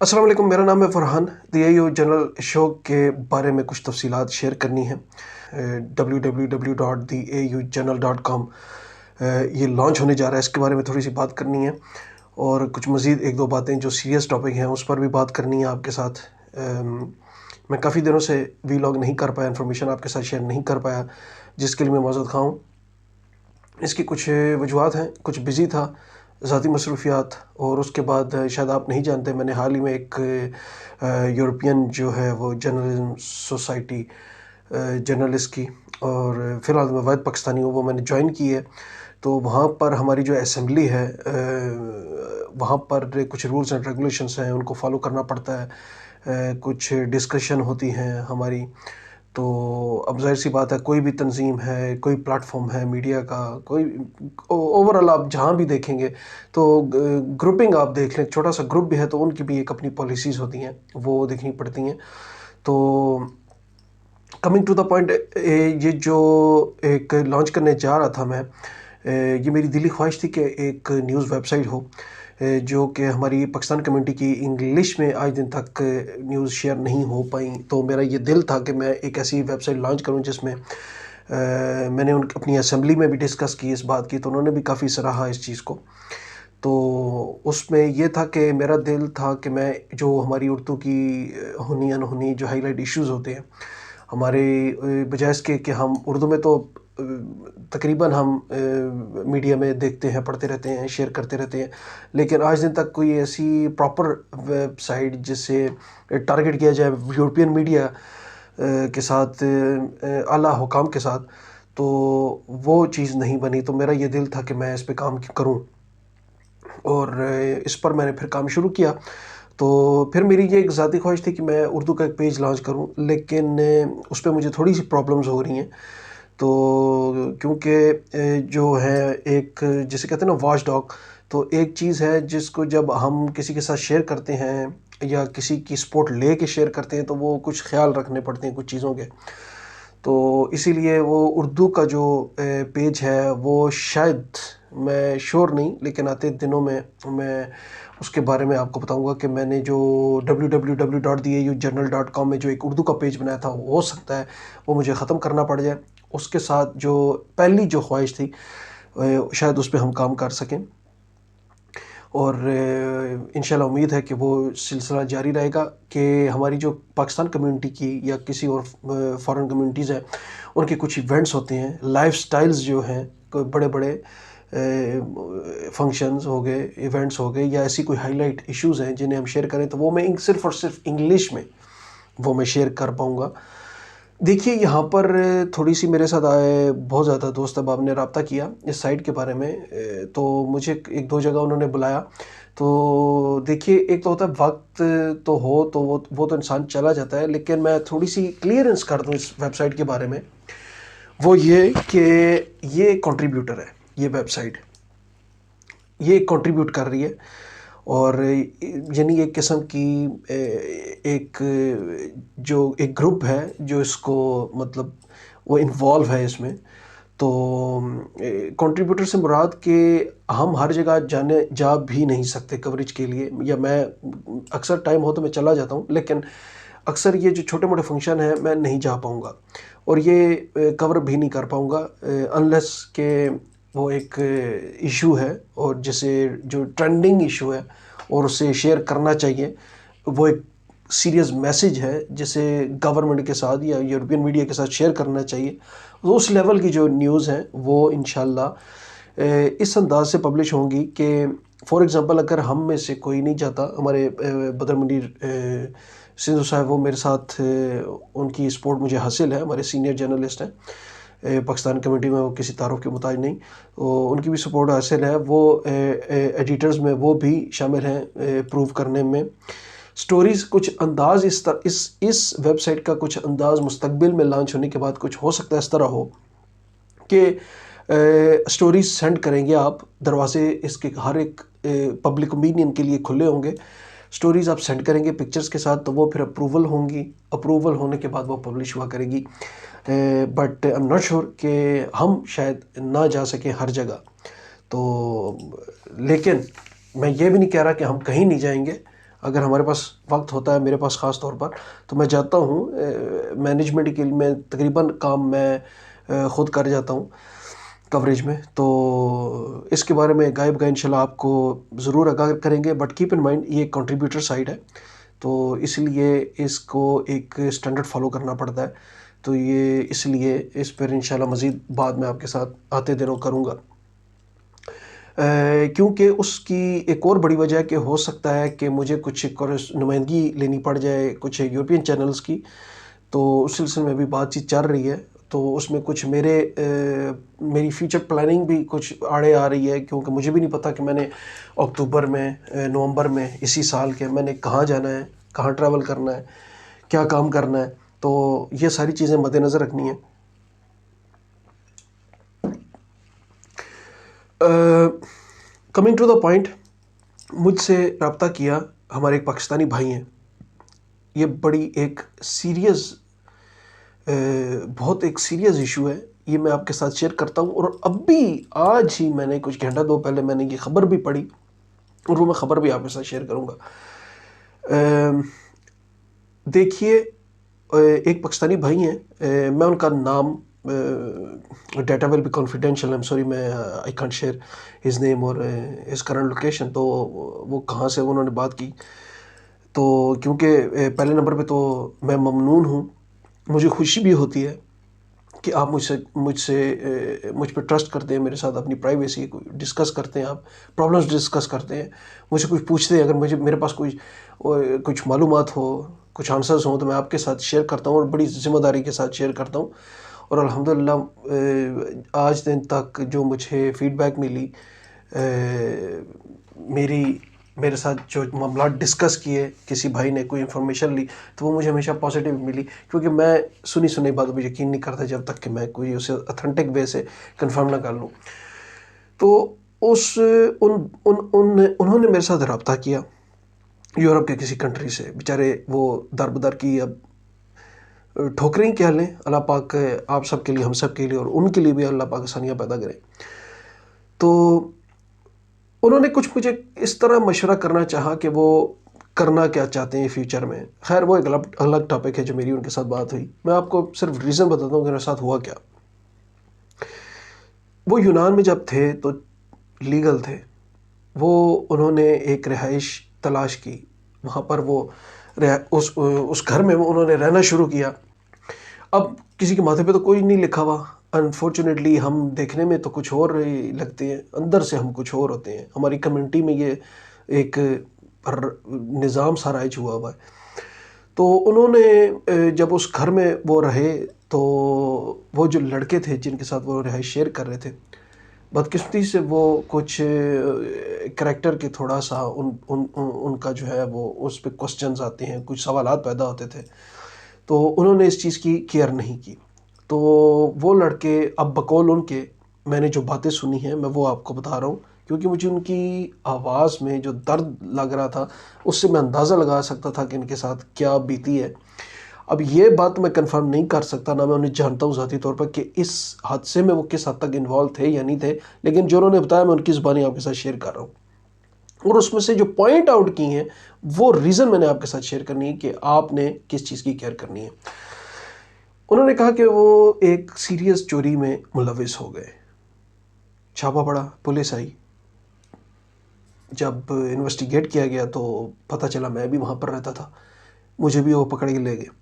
السلام علیکم، میرا نام ہے فرحان. دی اے یو جنرل شو کے بارے میں کچھ تفصیلات شیئر کرنی ہیں. www.theaujournal.com یہ لانچ ہونے جا رہا ہے، اس کے بارے میں تھوڑی سی بات کرنی ہے، اور کچھ مزید ایک دو باتیں جو سیریس ٹاپک ہیں اس پر بھی بات کرنی ہے آپ کے ساتھ. میں کافی دنوں سے وی لاگ نہیں کر پایا، انفارمیشن آپ کے ساتھ شیئر نہیں کر پایا، جس کے لیے میں معذرت خواہ ہوں. اس کی کچھ وجوہات ہیں، کچھ بزی تھا، ذاتی مصروفیات، اور اس کے بعد شاید آپ نہیں جانتے میں نے حال ہی میں ایک یورپین جو ہے وہ جرنلزم سوسائٹی جرنلسٹ کی، اور فی الحال میں واحد پاکستانی ہوں، وہ میں نے جوائن کی ہے. تو وہاں پر ہماری جو اسمبلی ہے وہاں پر کچھ رولز اینڈ ریگولیشنس ہیں، ان کو فالو کرنا پڑتا ہے. کچھ ڈسکشن ہوتی ہیں ہماری. تو اب ظاہر سی بات ہے، کوئی بھی تنظیم ہے، کوئی پلیٹ فارم ہے میڈیا کا، کوئی اوور آل آپ جہاں بھی دیکھیں گے تو گروپنگ آپ دیکھ لیں، چھوٹا سا گروپ بھی ہے تو ان کی بھی ایک اپنی پالیسیز ہوتی ہیں، وہ دیکھنی پڑتی ہیں. تو کمنگ ٹو دا پوائنٹ، یہ جو ایک لانچ کرنے جا رہا تھا میں، یہ میری دلی خواہش تھی کہ ایک نیوز ویب سائٹ ہو جو کہ ہماری پاکستان کمیونٹی کی انگلش میں آج دن تک نیوز شیئر نہیں ہو پائیں. تو میرا یہ دل تھا کہ میں ایک ایسی ویب سائٹ لانچ کروں جس میں میں نے اپنی اسمبلی میں بھی ڈسکس کی اس بات کی، تو انہوں نے بھی کافی سراہا اس چیز کو. تو اس میں یہ تھا کہ میرا دل تھا کہ میں جو ہماری اردو کی ہنی انہنی جو ہائی لائٹ ایشوز ہوتے ہیں ہمارے، بجائے اس کے کہ ہم اردو میں تو تقریباً ہم میڈیا میں دیکھتے ہیں، پڑھتے رہتے ہیں، شیئر کرتے رہتے ہیں، لیکن آج دن تک کوئی ایسی پراپر ویب سائٹ جس سے ٹارگٹ کیا جائے یورپین میڈیا کے ساتھ، اعلیٰ حکام کے ساتھ، تو وہ چیز نہیں بنی. تو میرا یہ دل تھا کہ میں اس پہ کام کروں، اور اس پر میں نے پھر کام شروع کیا. تو پھر میری یہ ایک ذاتی خواہش تھی کہ میں اردو کا ایک پیج لانچ کروں، لیکن اس پہ مجھے تھوڑی سی پرابلمز ہو رہی ہیں. تو کیونکہ جو ہے ایک جسے کہتے ہیں نا واچ ڈاگ، تو ایک چیز ہے جس کو جب ہم کسی کے ساتھ شیئر کرتے ہیں یا کسی کی سپورٹ لے کے شیئر کرتے ہیں تو وہ کچھ خیال رکھنے پڑتے ہیں کچھ چیزوں کے. تو اسی لیے وہ اردو کا جو پیج ہے وہ شاید، میں شور نہیں، لیکن آتے دنوں میں اس کے بارے میں آپ کو بتاؤں گا کہ میں نے جو www.theaujournal.com میں جو ایک اردو کا پیج بنایا تھا، وہ ہو سکتا ہے وہ مجھے ختم کرنا پڑ جائے. اس کے ساتھ جو پہلی جو خواہش تھی شاید اس پہ ہم کام کر سکیں، اور انشاءاللہ امید ہے کہ وہ سلسلہ جاری رہے گا کہ ہماری جو پاکستان کمیونٹی کی یا کسی اور فارن کمیونٹیز ہیں ان کے کچھ ایونٹس ہوتے ہیں، لائف سٹائلز جو ہیں، کوئی بڑے بڑے فنکشنز ہو گئے، ایونٹس ہو گئے، یا ایسی کوئی ہائی لائٹ ایشوز ہیں جنہیں ہم شیئر کریں، تو وہ میں صرف اور صرف انگلش میں وہ میں شیئر کر پاؤں گا. دیکھیے یہاں پر تھوڑی سی میرے ساتھ آئے بہت زیادہ دوست احباب نے رابطہ کیا اس سائٹ کے بارے میں. تو مجھے ایک دو جگہ انہوں نے بلایا. تو دیکھیے ایک تو ہوتا ہے وقت تو ہو تو وہ تو انسان چلا جاتا ہے، لیکن میں تھوڑی سی کلیئرنس کر دوں اس ویب سائٹ کے بارے میں. وہ یہ کہ یہ ایک کنٹریبیوٹر ہے، یہ ویب سائٹ یہ کنٹریبیوٹ کر رہی ہے، اور یعنی ایک قسم کی ایک جو ایک گروپ ہے جو اس کو مطلب وہ انوالو ہے اس میں. تو کنٹریبیوٹر سے مراد کہ ہم ہر جگہ جا بھی نہیں سکتے کوریج کے لیے، یا میں اکثر ٹائم ہو تو میں چلا جاتا ہوں، لیکن اکثر یہ جو چھوٹے موٹے فنکشن ہیں میں نہیں جا پاؤں گا، اور یہ کور بھی نہیں کر پاؤں گا انلیس کہ وہ ایک ایشو ہے، اور جسے جو ٹرینڈنگ ایشو ہے اور اسے شیئر کرنا چاہیے، وہ ایک سیریس میسیج ہے جسے گورنمنٹ کے ساتھ یا یورپین میڈیا کے ساتھ شیئر کرنا چاہیے. تو اس لیول کی جو نیوز ہیں وہ انشاءاللہ اس انداز سے پبلش ہوں گی کہ فار ایگزامپل اگر ہم میں سے کوئی نہیں جاتا، ہمارے بدر منیر سندھو صاحب وہ میرے ساتھ ان کی سپورٹ مجھے حاصل ہے، ہمارے سینئر جرنلسٹ ہیں پاکستان کمیونٹی میں، وہ کسی تعارف کے محتاج نہیں، ان کی بھی سپورٹ حاصل ہے. وہ ایڈیٹرز میں وہ بھی شامل ہیں پروو کرنے میں. سٹوریز کچھ انداز اس ویب سائٹ کا کچھ انداز مستقبل میں لانچ ہونے کے بعد کچھ ہو سکتا ہے اس طرح ہو کہ سٹوریز سینڈ کریں گے آپ، دروازے اس کے ہر ایک پبلک اوپینین کے لیے کھلے ہوں گے. سٹوریز آپ سینڈ کریں گے پکچرز کے ساتھ، تو وہ پھر اپروول ہوں گی، اپروول ہونے کے بعد وہ پبلش ہوا کرے گی. But I am not sure کہ ہم شاید نہ جا سکیں ہر جگہ. تو لیکن میں یہ بھی نہیں کہہ رہا کہ ہم کہیں نہیں جائیں گے، اگر ہمارے پاس وقت ہوتا ہے، میرے پاس خاص طور پر، تو میں جاتا ہوں مینجمنٹ کے لیے. میں تقریباً کام میں خود کر جاتا ہوں کوریج میں. تو اس کے بارے میں غائب کا انشاءاللہ آپ کو ضرور آگاہ کریں گے. بٹ کیپ ان مائنڈ یہ ایک کنٹریبیوٹر سائٹ ہے، تو اس لیے اس کو ایک اسٹینڈرڈ فالو کرنا پڑتا ہے. تو یہ اس لیے اس پر انشاءاللہ مزید بات میں آپ کے ساتھ آتے دنوں کروں گا. کیونکہ اس کی ایک اور بڑی وجہ ہے کہ ہو سکتا ہے کہ مجھے کچھ نمائندگی لینی پڑ جائے کچھ یورپین چینلز کی. تو اس سلسلے میں بھی بات چیت چل رہی ہے. تو اس میں کچھ میری فیوچر پلاننگ بھی کچھ آڑے آ رہی ہے، کیونکہ مجھے بھی نہیں پتا کہ میں نے اکتوبر میں نومبر میں اسی سال کے میں نے کہاں جانا ہے، کہاں ٹریول کرنا ہے، کیا کام کرنا ہے. تو یہ ساری چیزیں مد نظر رکھنی ہیں. کمنگ ٹو دا پوائنٹ، مجھ سے رابطہ کیا ہمارے ایک پاکستانی بھائی ہیں. یہ بڑی ایک سیریس بہت ایک سیریس ایشو ہے. یہ میں آپ کے ساتھ شیئر کرتا ہوں. اور اب بھی آج ہی میں نے کچھ گھنٹہ دو پہلے میں نے یہ خبر بھی پڑھی، اور وہ میں خبر بھی آپ کے ساتھ شیئر کروں گا. دیکھیے، ایک پاکستانی بھائی ہیں، میں ان کا نام data will be confidential, I am sorry, میں I can't share his name اور ہز کرنٹ لوکیشن. تو وہ کہاں سے انہوں نے بات کی، تو کیونکہ پہلے نمبر پہ تو میں ممنون ہوں. مجھے خوشی بھی ہوتی ہے کہ آپ مجھ پہ ٹرسٹ کرتے ہیں، میرے ساتھ اپنی پرائیویسی ڈسکس کرتے ہیں، آپ پرابلمس ڈسکس کرتے ہیں، مجھ سے کچھ پوچھتے ہیں. اگر میرے پاس کچھ معلومات ہو، کچھ آنسرز ہوں، تو میں آپ کے ساتھ شیئر کرتا ہوں، اور بڑی ذمہ داری کے ساتھ شیئر کرتا ہوں. اور الحمدللہ آج دن تک جو مجھے فیڈ بیک ملی، میرے ساتھ جو معاملات ڈسکس کیے، کسی بھائی نے کوئی انفارمیشن لی، تو وہ مجھے ہمیشہ پازیٹیو ملی. کیونکہ میں سنی باتوں پہ یقین نہیں کرتا جب تک کہ میں کوئی اسے اتھینٹک وے سے کنفرم نہ کر لوں. تو انہوں نے میرے ساتھ رابطہ کیا یورپ کے کسی کنٹری سے. بیچارے وہ در بدر کی اب ٹھوکریں کیا لیں. اللہ پاک آپ سب کے لیے، ہم سب کے لیے، اور ان کے لیے بھی اللہ پاک آسانیاں پیدا کرے. تو انہوں نے کچھ مجھے اس طرح مشورہ کرنا چاہا کہ وہ کرنا کیا چاہتے ہیں فیوچر میں. خیر وہ ایک الگ ٹاپک ہے جو میری ان کے ساتھ بات ہوئی. میں آپ کو صرف ریزن بتاتا ہوں کہ میرے ساتھ ہوا کیا. وہ یونان میں جب تھے تو لیگل تھے. انہوں نے ایک رہائش تلاش کی. وہاں پر وہ اس گھر میں انہوں نے رہنا شروع کیا. اب کسی کے ماتھے پہ تو کوئی نہیں لکھا ہوا. انفارچونیٹلی ہم دیکھنے میں تو کچھ اور لگتے ہیں، اندر سے ہم کچھ اور ہوتے ہیں. ہماری کمیونٹی میں یہ ایک نظام سا رائج ہوا ہے. تو انہوں نے جب اس گھر میں وہ رہے، تو وہ جو لڑکے تھے جن کے ساتھ وہ رہائش شیئر کر رہے تھے، بدقسمتی سے وہ کچھ کریکٹر کے تھوڑا سا ان کا جو ہے وہ اس پہ کوسچنز آتے ہیں، کچھ سوالات پیدا ہوتے تھے. تو انہوں نے اس چیز کی کیئر نہیں کی. تو وہ لڑکے، اب بقول ان کے میں نے جو باتیں سنی ہیں میں وہ آپ کو بتا رہا ہوں، کیونکہ مجھے ان کی آواز میں جو درد لگ رہا تھا اس سے میں اندازہ لگا سکتا تھا کہ ان کے ساتھ کیا بیتی ہے. اب یہ بات میں کنفرم نہیں کر سکتا، نہ میں انہیں جانتا ہوں ذاتی طور پر کہ اس حادثے میں وہ کس حد تک انوالو تھے یا نہیں تھے. لیکن جو انہوں نے بتایا میں ان کی زبانی آپ کے ساتھ شیئر کر رہا ہوں. اور اس میں سے جو پوائنٹ آؤٹ کی ہیں وہ ریزن میں نے آپ کے ساتھ شیئر کرنی ہے کہ آپ نے کس چیز کی کیئر کرنی ہے. انہوں نے کہا کہ وہ ایک سیریس چوری میں ملوث ہو گئے. چھاپا پڑا، پولیس آئی. جب انویسٹیگیٹ کیا گیا تو پتہ چلا میں بھی وہاں پر رہتا تھا. مجھے بھی وہ پکڑ کے لے گئے.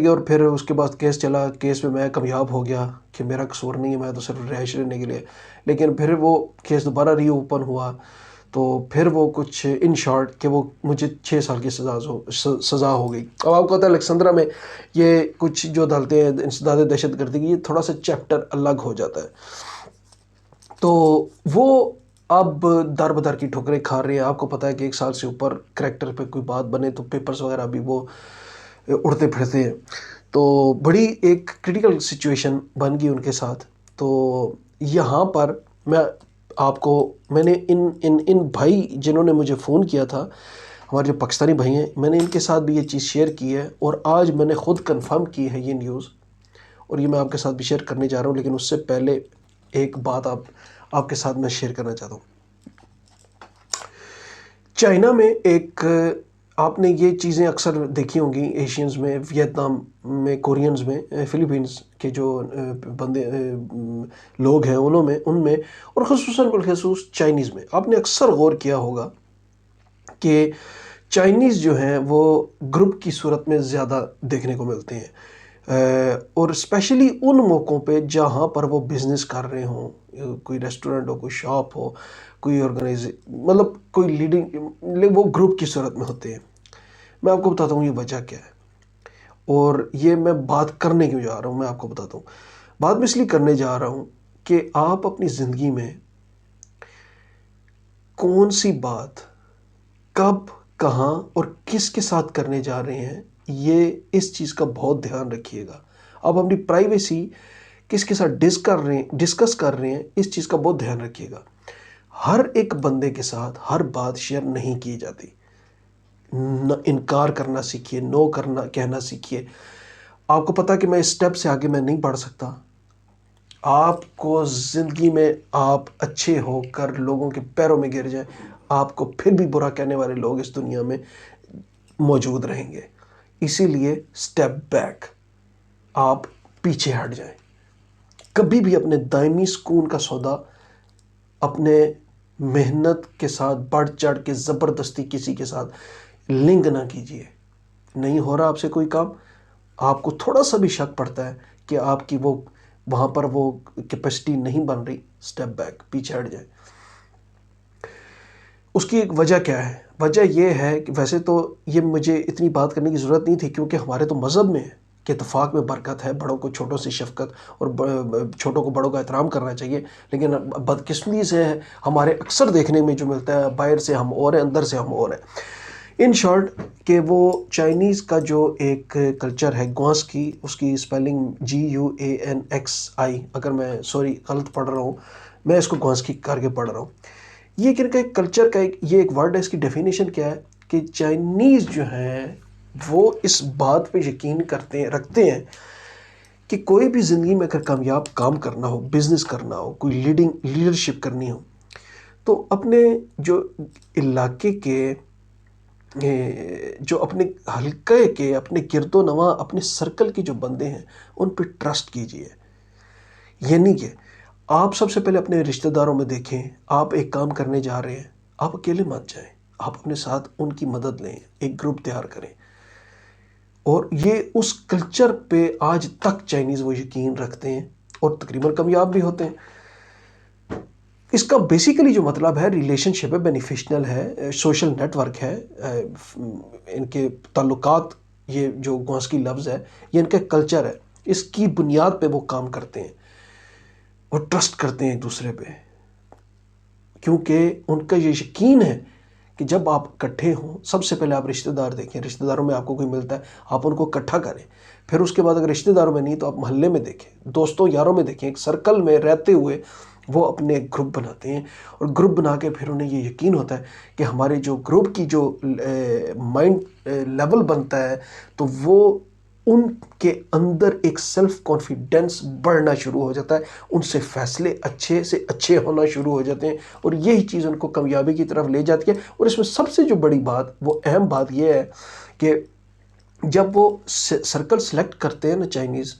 اور پھر اس کے بعد کیس چلا. کیس میں میں کامیاب ہو گیا کہ میرا قصور نہیں ہے، میں تو صرف رہائش لینے کے لیے. لیکن پھر وہ کیس دوبارہ ری اوپن ہوا. تو پھر وہ کچھ ان شارٹ کہ وہ مجھے 6 سال کی سزا ہو گئی. اب آپ کو پتہ ہے الیکسندرا میں یہ کچھ جو عدالتیں ہیں انسداد دہشت گردی، یہ تھوڑا سا چیپٹر الگ ہو جاتا ہے. تو وہ اب در بدر کی ٹھوکریں کھا رہے ہیں. آپ کو پتہ ہے کہ 1 سال سے اوپر کریکٹر پہ کوئی بات بنے تو پیپرز وغیرہ بھی وہ اڑتے پھرتے ہیں. تو بڑی ایک کرٹیکل سچویشن بن گئی ان کے ساتھ. تو یہاں پر میں نے ان بھائی جنہوں نے مجھے فون کیا تھا، ہمارے جو پاکستانی بھائی ہیں، میں نے ان کے ساتھ بھی یہ چیز شیئر کی ہے. اور آج میں نے خود کنفرم کی ہے یہ نیوز، اور یہ میں آپ کے ساتھ بھی شیئر کرنے جا رہا ہوں. لیکن اس سے پہلے ایک بات آپ کے ساتھ میں شیئر کرنا چاہتا ہوں. چائنا میں ایک آپ نے یہ چیزیں اکثر دیکھی ہوں گی ایشینز میں، ویتنام میں، کورینز میں، فلیپینز کے جو بندے لوگ ہیں ان میں اور خصوصاً بالخصوص چائنیز میں آپ نے اکثر غور کیا ہوگا کہ چائنیز جو ہیں وہ گروپ کی صورت میں زیادہ دیکھنے کو ملتے ہیں، اور اسپیشلی ان موقعوں پہ جہاں پر وہ بزنس کر رہے ہوں، کوئی ریسٹورنٹ ہو، کوئی شاپ ہو، کوئی مطلب کوئی لیڈنگ، وہ گروپ کی صورت میں ہوتے ہیں۔ میں آپ کو بتاتا ہوں یہ وجہ کیا ہے، اور یہ میں بات کرنے کیوں جا رہا ہوں، میں آپ کو بتاتا ہوں۔ بات میں اس لیے کرنے جا رہا ہوں کہ آپ اپنی زندگی میں کون سی بات کب، کہاں اور کس کے ساتھ کرنے جا رہے ہیں، یہ اس چیز کا بہت دھیان رکھیے گا۔ آپ اپنی پرائیویسی کس کے ساتھ ڈسکس کر رہے ہیں، اس چیز کا بہت دھیان رکھیے گا۔ ہر ایک بندے کے ساتھ ہر بات شیئر نہیں کی جاتی۔ انکار کرنا سیکھیے، نو کہنا سیکھیے۔ آپ کو پتا کہ میں اس سٹیپ سے آگے میں نہیں بڑھ سکتا۔ آپ کو زندگی میں آپ اچھے ہو کر لوگوں کے پیروں میں گر جائیں، آپ کو پھر بھی برا کہنے والے لوگ اس دنیا میں موجود رہیں گے۔ اسی لیے سٹیپ بیک، آپ پیچھے ہٹ جائیں۔ کبھی بھی اپنے دائمی سکون کا سودا اپنے محنت کے ساتھ بڑھ چڑھ کے زبردستی کسی کے ساتھ لنک نہ کیجیے۔ نہیں ہو رہا آپ سے کوئی کام، آپ کو تھوڑا سا بھی شک پڑتا ہے کہ آپ کی وہاں پر وہ کیپیسٹی نہیں بن رہی، سٹیپ بیک، پیچھے ہٹ جائیں۔ اس کی ایک وجہ کیا ہے؟ وجہ یہ ہے کہ ویسے تو یہ مجھے اتنی بات کرنے کی ضرورت نہیں تھی، کیونکہ ہمارے تو مذہب میں ہے کہ اتفاق میں برکت ہے، بڑوں کو چھوٹوں سے شفقت اور چھوٹوں کو بڑوں کا احترام کرنا چاہیے۔ لیکن بدقسمتی سے ہمارے اکثر دیکھنے میں جو ملتا ہے، باہر سے ہم اور ہیں، اندر سے ہم اور ہیں۔ ان شارٹ کہ وہ چائنیز کا جو ایک کلچر ہے، گوانسکی، اس کی اسپیلنگ GUANXI، اگر میں غلط پڑھ رہا ہوں، میں اس کو گوانسکی کر کے پڑھ رہا ہوں۔ یہ کن کا ایک کلچر کا یہ ایک ورڈ ہے، اس کی ڈیفینیشن کیا ہے کہ چائنیز جو ہیں وہ اس بات پہ یقین رکھتے ہیں کہ کوئی بھی زندگی میں اگر کامیاب کام کرنا ہو، بزنس کرنا ہو، کوئی لیڈرشپ کرنی ہو، تو اپنے جو علاقے کے، جو اپنے حلقے کے، اپنے گرد و نواح، اپنے سرکل کے جو بندے ہیں ان پہ ٹرسٹ کیجیے۔ یعنی کہ آپ سب سے پہلے اپنے رشتہ داروں میں دیکھیں، آپ ایک کام کرنے جا رہے ہیں، آپ اکیلے مت جائیں، آپ اپنے ساتھ ان کی مدد لیں، ایک گروپ تیار کریں۔ اور یہ اس کلچر پہ آج تک چائنیز وہ یقین رکھتے ہیں اور تقریباً کامیاب بھی ہوتے ہیں۔ اس کا بیسیکلی جو مطلب ہے ریلیشن شپ ہے، بینیفیشنل ہے، سوشل نیٹ ورک ہے، ان کے تعلقات، یہ جو گوانسکی لفظ ہے یہ ان کا کلچر ہے، اس کی بنیاد پہ وہ کام کرتے ہیں اور ٹرسٹ کرتے ہیں ایک دوسرے پہ، کیونکہ ان کا یہ یقین ہے کہ جب آپ اکٹھے ہوں، سب سے پہلے آپ رشتہ دار دیکھیں، رشتہ داروں میں آپ کو کوئی ملتا ہے آپ ان کو اکٹھا کریں، پھر اس کے بعد اگر رشتہ داروں میں نہیں تو آپ محلے میں دیکھیں، دوستوں یاروں میں دیکھیں، ایک سرکل میں رہتے ہوئے وہ اپنے ایک گروپ بناتے ہیں، اور گروپ بنا کے پھر انہیں یہ یقین ہوتا ہے کہ ہمارے جو گروپ کی جو مائنڈ لیول بنتا ہے، تو وہ ان کے اندر ایک سیلف کانفیڈنس بڑھنا شروع ہو جاتا ہے، ان سے فیصلے اچھے سے اچھے ہونا شروع ہو جاتے ہیں، اور یہی چیز ان کو کامیابی کی طرف لے جاتی ہے۔ اور اس میں سب سے جو بڑی بات، وہ اہم بات یہ ہے کہ جب وہ سرکل سلیکٹ کرتے ہیں نا چائنیز،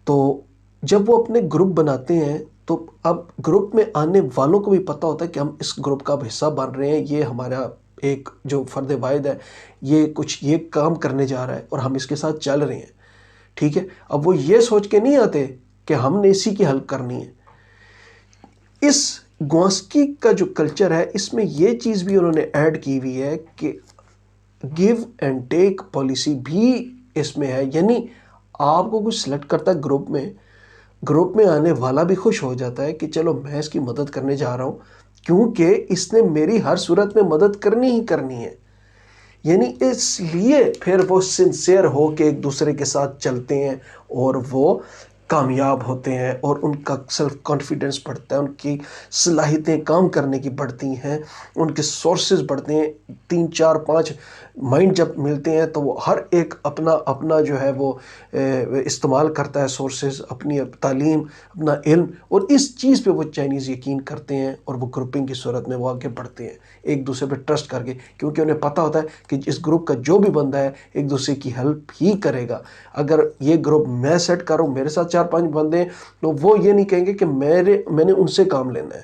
تو جب وہ اپنے گروپ بناتے ہیں تو اب گروپ میں آنے والوں کو بھی پتہ ہوتا ہے کہ ہم اس گروپ کا اب حصہ بن رہے ہیں، یہ ہمارا ایک جو فرد واحد ہے، یہ کام کرنے جا رہا ہے اور ہم اس کے ساتھ چل رہے ہیں، ٹھیک ہے۔ اب وہ یہ سوچ کے نہیں آتے کہ ہم نے اسی کی ہیلپ کرنی ہے۔ اس گوانسکی کا جو کلچر ہے، اس میں یہ چیز بھی انہوں نے ایڈ کی ہوئی ہے کہ گیو اینڈ ٹیک پالیسی بھی اس میں ہے، یعنی آپ کو کچھ سلیکٹ کرتا ہے گروپ میں آنے والا بھی خوش ہو جاتا ہے کہ چلو میں اس کی مدد کرنے جا رہا ہوں، کیونکہ اس نے میری ہر صورت میں مدد کرنی ہی کرنی ہے۔ یعنی اس لیے پھر وہ سنسیئر ہو کے ایک دوسرے کے ساتھ چلتے ہیں، اور وہ کامیاب ہوتے ہیں اور ان کا سیلف کانفیڈنس بڑھتا ہے، ان کی صلاحیتیں کام کرنے کی بڑھتی ہیں، ان کے سورسز بڑھتے ہیں. 3 4 5 مائنڈ جب ملتے ہیں تو وہ ہر ایک اپنا اپنا جو ہے وہ استعمال کرتا ہے سورسز، اپنی تعلیم، اپنا علم، اور اس چیز پہ وہ چائنیز یقین کرتے ہیں اور وہ گروپنگ کی صورت میں وہ آگے بڑھتے ہیں ایک دوسرے پہ ٹرسٹ کر کے، کیونکہ انہیں پتہ ہوتا ہے کہ اس گروپ کا جو بھی بندہ ہے ایک دوسرے کی ہیلپ ہی کرے گا. اگر یہ گروپ میں سیٹ کروں، میرے ساتھ 4 5 بندے ہیں، تو وہ یہ نہیں کہیں گے کہ میں نے ان سے کام لینا ہے.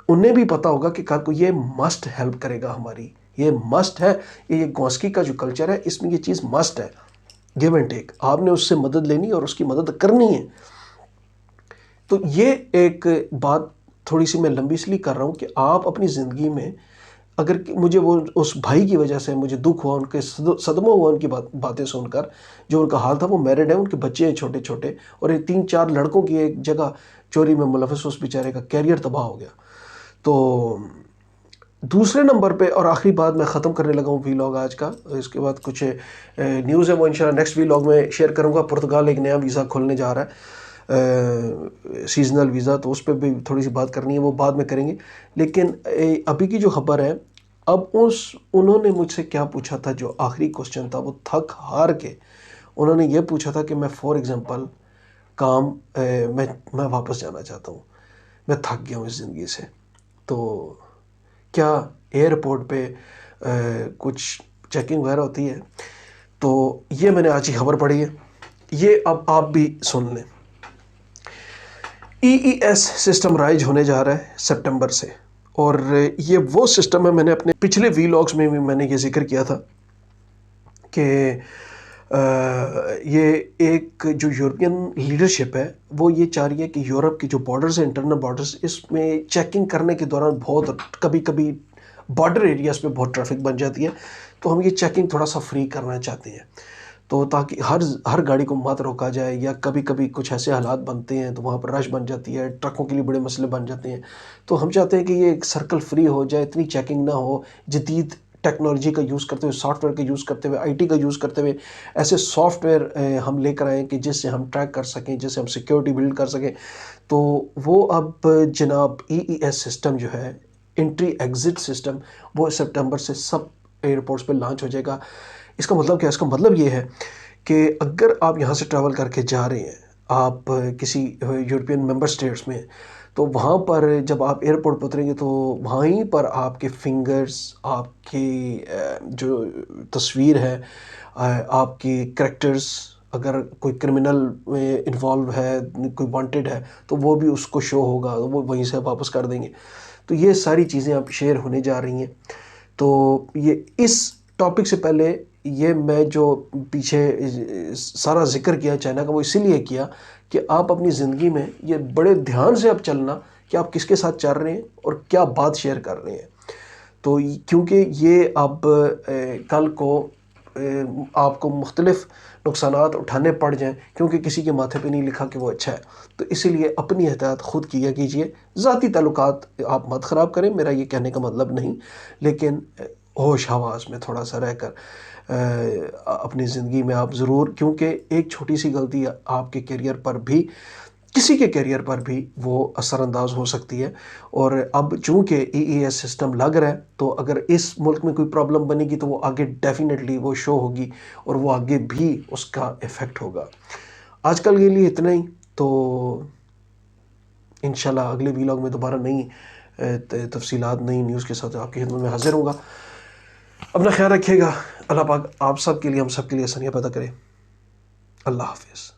انہیں بھی پتا ہوگا کہ کل کو یہ مسٹ ہیلپ کرے گا ہماری، یہ مسٹ ہے. یہ گوسکی کا جو کلچر ہے اس میں یہ چیز مسٹ ہے، گیو اینڈ ٹیک. آپ نے اس سے مدد لینی اور اس کی مدد کرنی ہے. تو یہ ایک بات تھوڑی سی میں لمبی اس لیے کر رہا ہوں کہ آپ اپنی زندگی میں، اگر مجھے وہ اس بھائی کی وجہ سے مجھے دکھ ہوا، ان کے صدمہ ہوا ان کی باتیں سن کر. جو ان کا حال تھا، وہ میرڈ ہیں، ان کے بچے ہیں چھوٹے چھوٹے، اور یہ 3 4 لڑکوں کی ایک جگہ چوری میں ملوث، اس بیچارے کا کیریئر تباہ ہو گیا. تو دوسرے نمبر پہ اور آخری بات میں ختم کرنے لگا ہوں وی لاگ آج کا. اس کے بعد کچھ نیوز ہے وہ انشاءاللہ نیکسٹ وی لاگ میں شیئر کروں گا. پرتگال ایک نیا ویزا کھولنے جا رہا ہے، سیزنل ویزا، تو اس پہ بھی تھوڑی سی بات کرنی ہے، وہ بعد میں کریں گے. لیکن ابھی کی جو خبر ہے، اب انہوں نے مجھ سے کیا پوچھا تھا، جو آخری کوسچن تھا وہ تھک ہار کے انہوں نے یہ پوچھا تھا کہ میں فار ایگزامپل کام میں واپس جانا چاہتا ہوں، میں تھک گیا ہوں اس زندگی سے، تو کیا ایئرپورٹ پہ کچھ چیکنگ وغیرہ ہوتی ہے؟ تو یہ میں نے آج ہی خبر پڑھی ہے، یہ اب آپ بھی سن لیں. EES سسٹم رائج ہونے جا رہا ہے سپٹمبر سے، اور یہ وہ سسٹم ہے، میں نے اپنے پچھلے وی لاگس میں بھی میں نے یہ ذکر کیا تھا کہ یہ ایک جو یورپین لیڈرشپ ہے وہ یہ چاہ رہی ہے کہ یورپ کی جو بارڈرز ہیں، انٹرنل بارڈرز، اس میں چیکنگ کرنے کے دوران بہت کبھی کبھی بارڈر ایریاز پہ بہت ٹریفک بن جاتی ہے، تو ہم یہ چیکنگ تھوڑا سا فری کرنا چاہتے ہیں. تو تاکہ ہر گاڑی کو مت روکا جائے، یا کبھی کبھی کچھ ایسے حالات بنتے ہیں تو وہاں پر رش بن جاتی ہے، ٹرکوں کے لیے بڑے مسئلے بن جاتے ہیں. تو ہم چاہتے ہیں کہ یہ ایک سرکل فری ہو جائے، اتنی چیکنگ نہ ہو. جدید ٹیکنالوجی کا یوز کرتے ہوئے، سافٹ ویئر کا یوز کرتے ہوئے، IT کا یوز کرتے ہوئے ایسے سافٹ ویئر ہم لے کر آئیں کہ جس سے ہم ٹریک کر سکیں، جس سے ہم سیکیورٹی بلڈ کر سکیں. تو وہ اب جناب EES سسٹم جو ہے، انٹری ایگزٹ سسٹم، وہ سپٹمبر سے سب ایئرپورٹس پہ لانچ ہو جائے گا. اس کا مطلب کیا ہے؟ اس کا مطلب یہ ہے کہ اگر آپ یہاں سے ٹریول کر کے جا رہے ہیں، آپ کسی یورپین ممبر اسٹیٹس میں، تو وہاں پر جب آپ ایئرپورٹ پہ اتریں گے تو وہیں پر آپ کے فنگرز، آپ کی جو تصویر ہے، آپ کی کریکٹرز، اگر کوئی کرمنل انوالو ہے، کوئی وانٹڈ ہے، تو وہ بھی اس کو شو ہوگا، وہ وہیں سے واپس کر دیں گے. تو یہ ساری چیزیں اب شیئر ہونے جا رہی ہیں. تو یہ اس ٹاپک سے پہلے یہ میں جو پیچھے سارا ذکر کیا چائنا کا، وہ اسی لیے کیا کہ آپ اپنی زندگی میں یہ بڑے دھیان سے اب چلنا کہ آپ کس کے ساتھ چل رہے ہیں اور کیا بات شیئر کر رہے ہیں. تو کیونکہ یہ اب کل کو آپ کو مختلف نقصانات اٹھانے پڑ جائیں، کیونکہ کسی کے ماتھے پہ نہیں لکھا کہ وہ اچھا ہے. تو اسی لیے اپنی احتیاط خود کیا کیجئے. ذاتی تعلقات آپ مت خراب کریں، میرا یہ کہنے کا مطلب نہیں، لیکن ہوش حواس میں تھوڑا سا رہ کر اپنی زندگی میں آپ ضرور، کیونکہ ایک چھوٹی سی غلطی آپ کے کیریئر پر بھی، کسی کے کیریئر پر بھی وہ اثر انداز ہو سکتی ہے. اور اب چونکہ EES سسٹم لگ رہا ہے، تو اگر اس ملک میں کوئی پرابلم بنے گی تو وہ آگے ڈیفینیٹلی وہ شو ہوگی، اور وہ آگے بھی اس کا ایفیکٹ ہوگا. آج کل کے لیے اتنا ہی. تو انشاءاللہ اگلے ویلاگ میں دوبارہ نئی تفصیلات، نئی نیوز کے ساتھ آپ کی خدمت میں حاضر ہوں گا. اپنا خیال رکھیے گا. اللہ پاک آپ سب کے لیے، ہم سب کے لیے آسانیاں پیدا کرے. اللہ حافظ.